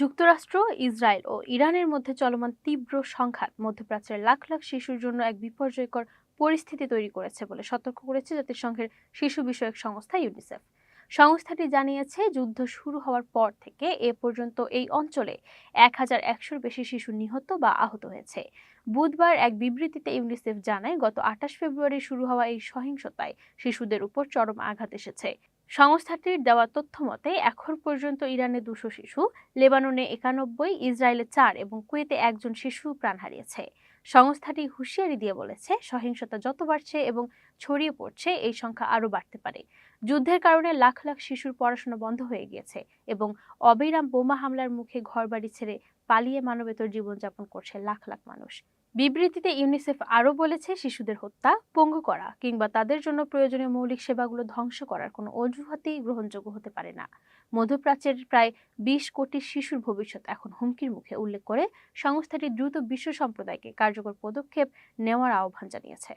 যুক্তরাষ্ট্র, ইসরায়েল ও ইরানের মধ্যে চলমান তীব্র সংঘাত মধ্যপ্রাচ্যের লাখ লাখ শিশুর জন্য এক বিপর্যয়কর পরিস্থিতি তৈরি করেছে বলে সতর্ক করেছে জাতিসংঘের শিশু বিষয়ক সংস্থা ইউনিসেফ। সংস্থাটি জানিয়েছে, যুদ্ধ শুরু হওয়ার পর থেকে এ পর্যন্ত এই অঞ্চলে ১,১০০-র বেশি শিশু নিহত বা আহত হয়েছে। বুধবার এক বিবৃতিতে ইউনিসেফ জানায়, গত ২৮ ফেব্রুয়ারি শুরু হওয়া এই সহিংসতায় শিশুদের উপর চরম আঘাত এসেছে। সংস্থাটির দেওয়া তথ্য মতে এখন পর্যন্ত ইরানে ২০০ শিশু, লেবাননে ৯১, ইসরায়েলে ৪ এবং কুয়েতে একজন শিশু প্রাণ হারিয়েছে। সংস্থাটি হুঁশিয়ারি দিয়ে বলেছে, সহিংসতা যত বাড়ছে এবং ছড়িয়ে পড়ছে, এই সংখ্যা আরও বাড়তে পারে। যুদ্ধের কারণে লাখ লাখ শিশুর পড়াশোনা বন্ধ হয়ে গিয়েছে এবং অবিরাম বোমা হামলার মুখে ঘরবাড়ি ছেড়ে পালিয়ে মানবেতর জীবনযাপন করছে লাখ লাখ মানুষ। বিবৃতিতে ইউনিসেফ আরও বলেছে, শিশুদের হত্যা, পঙ্গু করা কিংবা তাদের জন্য প্রয়োজনীয় মৌলিক সেবাগুলো ধ্বংস করার কোনো অজুহাতই গ্রহণযোগ্য হতে পারে না। মধ্যপ্রাচ্যের প্রায় ২০ কোটি শিশুর ভবিষ্যৎ এখন হুমকির মুখে উল্লেখ করে সংস্থাটি দ্রুত বিশ্ব সম্প্রদায়কে কার্যকর পদক্ষেপ নেওয়ার আহ্বান জানিয়েছে।